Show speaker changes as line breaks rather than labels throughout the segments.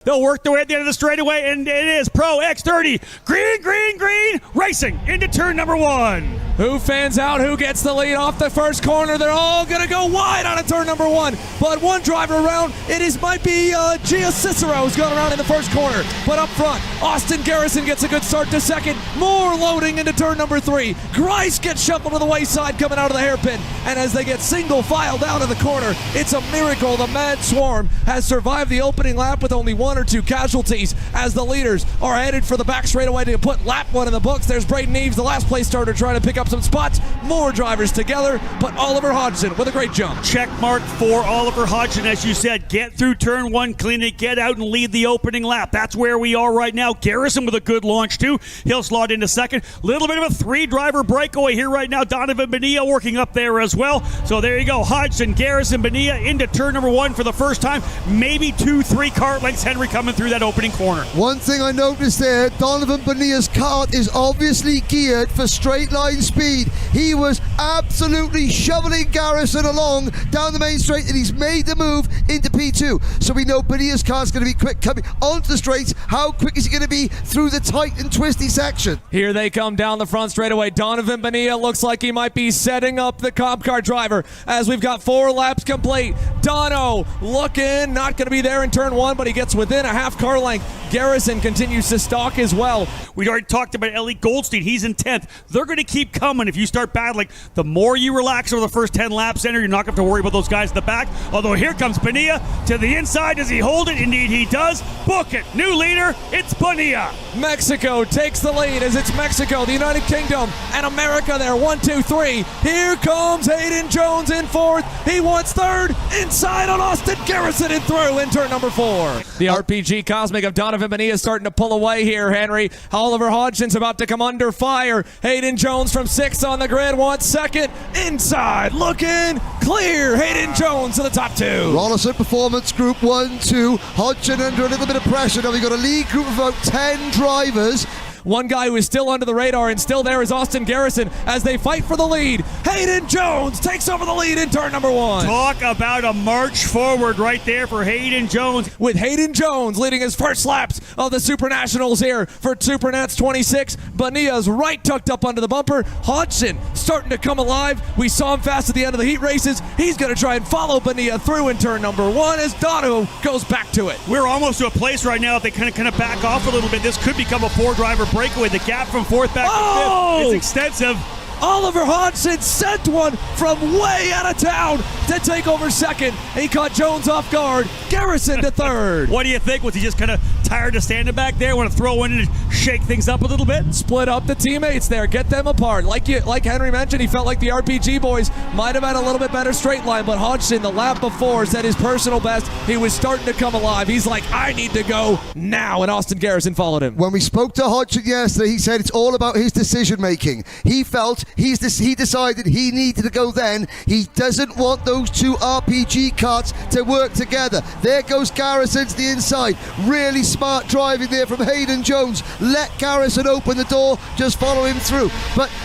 They'll work their way at the end of the straightaway, and it is Pro X30. Green, racing into turn number one.
Who fans out? Who gets the lead off the first corner? They're all going to go wide on a turn number one. But one driver around, might be Gia Cicero who's going around in the first corner. But up front, Austin Garrison gets a good start to second. More loading into turn number three. Grice gets shuffled to the wayside coming out of the hairpin. And as they get single file down to the corner, it's a miracle the Mad Swarm has survived the opening lap with only one or two casualties as the leaders are headed for the back straightaway to put lap one in the books. There's Braden Eves, the last place starter, trying to pick up some spots. More drivers together, but Oliver Hodgson with a great jump.
Check mark for Oliver Hodgson, as you said. Get through turn one, clean it, get out and lead the opening lap. That's where we are right now. Garrison with a good launch too. He'll slot into second. Little bit of a three-driver breakaway here right now. Donovan Bonilla working up there as well. So there you go. Hodgson, Garrison, Bonilla into turn number one for the first time. Maybe 2-3 kart lengths. Henry coming through that opening corner.
One thing I noticed there, Donovan Bonilla's kart is obviously geared for straight line speed. He was absolutely shoveling Garrison along down the main straight, and he's made the move into P2. So we know Bonilla's kart's going to be quick coming onto the straights. How quick is he going to be through the tight and twisty section?
Here they come down the front straightaway. Donovan Bonilla looks like he might be setting up the comp car driver as we've got 4 laps complete. Dono looking, not going to be there in turn one, but he gets within a half car length. Garrison continues to stalk as well.
We already talked about Ellie Goldstein. He's in 10th. They're going to keep coming if you start battling. The more you relax over the first 10 laps, you're not going to have to worry about those guys in the back. Although here comes Bonilla to the inside. Does he hold it? Indeed he does. Book it. New leader, it's Bonilla.
Mexico takes the lead as it's Mexico, the United Kingdom, and America there. 1, 2, 3. Here comes Hayden Jones in fourth. He wants third. Inside on Austin Garrison and through in turn number 4. The RPG Cosmic of Donovan Bonilla is starting to pull away here, Henry. Oliver Hodgson's about to come under fire. Hayden Jones from 6th on the grid wants second. Inside, looking clear. Hayden Jones to the top 2.
Rollison Performance Group 1, 2. Hodgson under a little bit of pressure. Now we've got a lead group of about 10 drivers.
One guy who is still under the radar and still there is Austin Garrison as they fight for the lead. Hayden Jones takes over the lead in turn number 1.
Talk about a march forward right there for Hayden Jones.
With Hayden Jones leading his first laps of the SuperNationals here for SuperNats 26. Bonilla's right tucked up under the bumper. Hodgson starting to come alive. We saw him fast at the end of the heat races. He's going to try and follow Bonilla through in turn number 1 as Dono goes back to it.
We're almost to a place right now if they kind of back off a little bit. This could become a 4-driver breakaway. The gap from 4th back to 5th is extensive.
Oliver Hodgson sent one from way out of town to take over second. He caught Jones off guard. Garrison to third.
What do you think? Was he just kind of tired of standing back there? Want to throw in and shake things up a little bit?
Split up the teammates there. Get them apart. Like Henry mentioned, he felt like the RPG boys might have had a little bit better straight line, but Hodgson, the lap before, set his personal best. He was starting to come alive. He's like, I need to go now, and Austin Garrison followed him.
When we spoke to Hodgson yesterday, he said it's all about his decision making. He felt he decided he needed to go then. He doesn't want those 2 RPG karts to work together. There goes Garrison to the inside. Really smart driving there from Hayden Jones. Let Garrison open the door, just follow him through.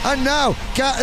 And now,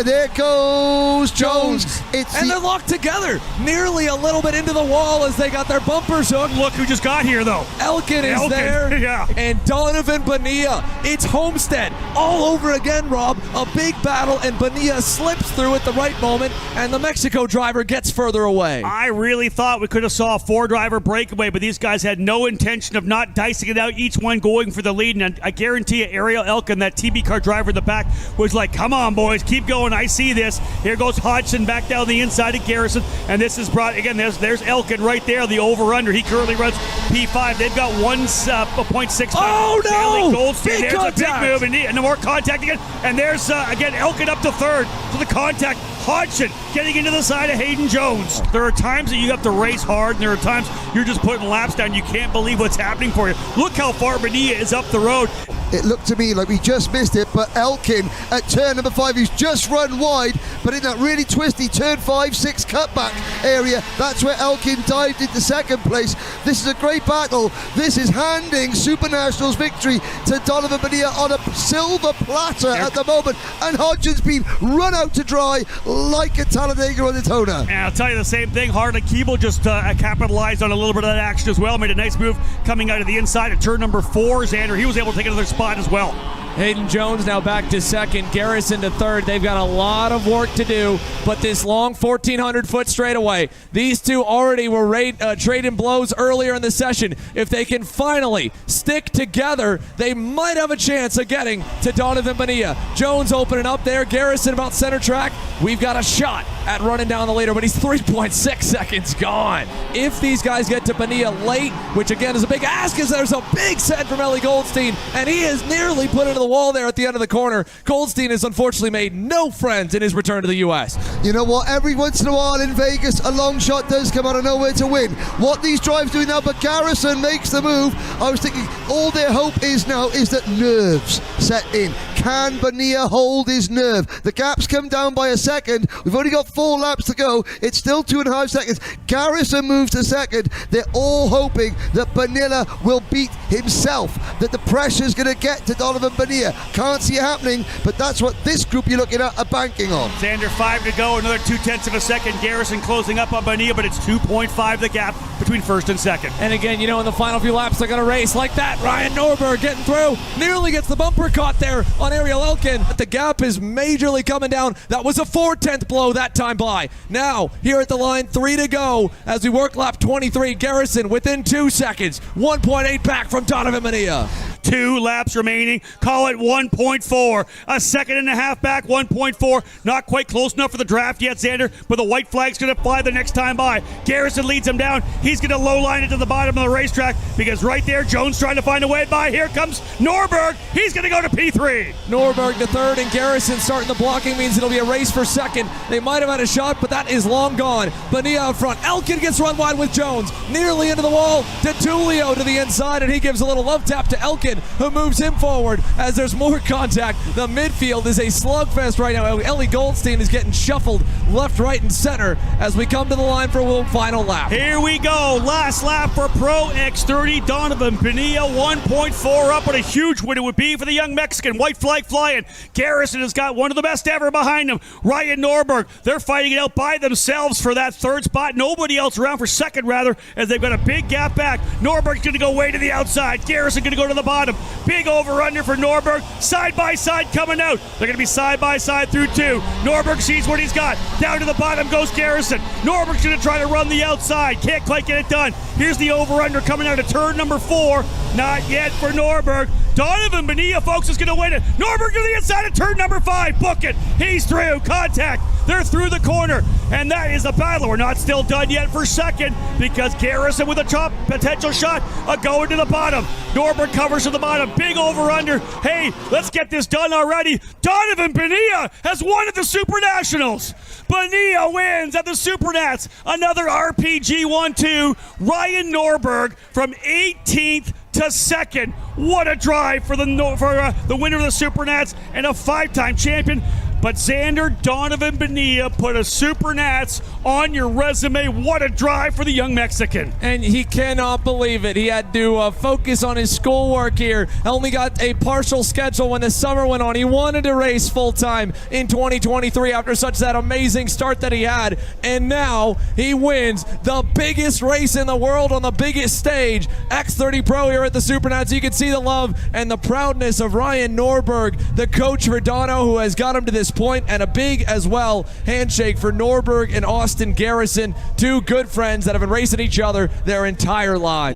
there goes Jones.
They're locked together, nearly a little bit into the wall as they got their bumpers hooked.
Look who just got here, though.
Elkin is there.
Yeah.
And Donovan Bonilla. It's Homestead all over again, Rob. A big battle, and Bonilla slips through at the right moment, and the Mexico driver gets further away.
I really thought we could have saw a 4-driver breakaway, but these guys had no intention of not dicing it out, each one going for the lead. And I guarantee you, Ariel Elkin, that TB car driver in the back, was like, come on, boys, keep going. I see this. Here goes Hodgson back down the inside of Garrison, and this is brought, again, there's Elkin right there, the over-under. He currently runs P5. They've got 1.6.
Oh, no!
Goldstein. There's
contact.
A big move, and more contact again. And there's, again, Elkin up to 3rd. To the contact, Hodgson getting into the side of Hayden Jones. There are times that you have to race hard, and there are times you're just putting laps down. You can't believe what's happening for you. Look how far Bonilla is up the road.
It looked to me like we just missed it, but Elkin at turn number 5, he's just run wide. but in that really twisty turn 5-6 cutback area, that's where Elkin dived into second place. This is a great battle. This is handing SuperNationals victory to Donovan Bonilla on a silver platter at the moment, and Hodgson's been run out to dry like a Talladega on Daytona.
And I'll tell you the same thing. Harley Keeble just capitalized on a little bit of that action as well. Made a nice move coming out of the inside at turn number 4. Xander, he was able to take another spot as well.
Hayden Jones now back to second, Garrison to third. They've got a lot of work to do, but this long 1,400-foot straightaway, these two already were trading blows earlier in the session. If they can finally stick together, they might have a chance of getting to Donovan Bonilla. Jones opening up there, Garrison about center track. We've got a shot at running down the leader, but he's 3.6 seconds gone. If these guys get to Bonilla late, which again is a big ask, as there's a big set from Ellie Goldstein, and he is nearly put into the wall there at the end of the corner. Goldstein has unfortunately made no friends in his return to the U.S.
You know what? Every once in a while in Vegas, a long shot does come out of nowhere to win. What these drives doing now, but Garrison makes the move. I was thinking all their hope is now is that nerves set in. Can Bonilla hold his nerve? The gap's come down by a second. We've only got 4 laps to go. It's still 2.5 seconds. Garrison moves to second. They're all hoping that Bonilla will beat himself, that the pressure's going to get to Donovan Bonilla. Can't see it happening, but that's what this group you're looking at are banking on.
Xander, 5 to go, another 0.2 of a second. Garrison closing up on Bonilla, but it's 2.5 the gap between first and second.
And again, you know, in the final few laps, they're going to race like that. Ryan Norberg getting through, nearly gets the bumper caught there on Ariel Elkin. The gap is majorly coming down. That was a 4/10 blow that time by. Now, here at the line, 3 to go as we work lap 23. Garrison within 2 seconds, 1.8 back from Donovan Bonilla.
2 laps remaining. Call it 1.4. A second and a half back, 1.4. Not quite close enough for the draft yet, Xander, but the white flag's going to fly the next time by. Garrison leads him down. He's going to low line it to the bottom of the racetrack because right there, Jones trying to find a way by. Here comes Norberg. He's going to go to P3.
Norberg to third, and Garrison starting the blocking means it'll be a race for second. They might have had a shot, but that is long gone. Bonilla out front. Elkin gets run wide with Jones. Nearly into the wall. DeTulio to the inside, and he gives a little love tap to Elkin, who moves him forward as there's more contact. The midfield is a slugfest right now. Ellie Goldstein is getting shuffled left, right, and center as we come to the line for a final lap.
Here we go. Last lap for Pro X30. Donovan Bonilla 1.4 up. What a huge win it would be for the young Mexican. White flag flying. Garrison has got one of the best ever behind him. Ryan Norberg, they're fighting it out by themselves for that third spot. Nobody else around for second, rather, as they've got a big gap back. Norberg's going to go way to the outside. Garrison going to go to the bottom. Big over-under for Norberg. Side by side coming out. They're going to be side by side through 2. Norberg sees what he's got. Down to the bottom goes Garrison. Norberg's going to try to run the outside. Can't quite get it done. Here's the over-under coming out of turn number 4. Not yet for Norberg. Donovan Bonilla, folks, is going to win it. Norberg to the inside of turn number 5. Book it. He's through. Contact. They're through the corner. And that is the battle. We're not still done yet for second because Garrison with a top potential shot going to the bottom. Norberg covers to the bottom. Big over-under. Hey, let's get this done already. Donovan Bonilla has won at the SuperNationals. Bonilla wins at the SuperNats. Another RPG 1-2. Ryan Norberg from 18th to second. What a drive for the winner of the SuperNats and a 5-time champion. But Xander, Donovan Bonilla put a SuperNats on your resume. What a drive for the young Mexican.
And he cannot believe it. He had to focus on his schoolwork here. Only got a partial schedule when the summer went on. He wanted to race full-time in 2023 after such that amazing start that he had. And now he wins the biggest race in the world on the biggest stage. X30 Pro here at the SuperNats. You can see the love and the proudness of Ryan Norberg, the coach for Dono, who has got him to this point, and a big as well handshake for Norberg and Austin Garrison, 2 good friends that have been racing each other their entire lives.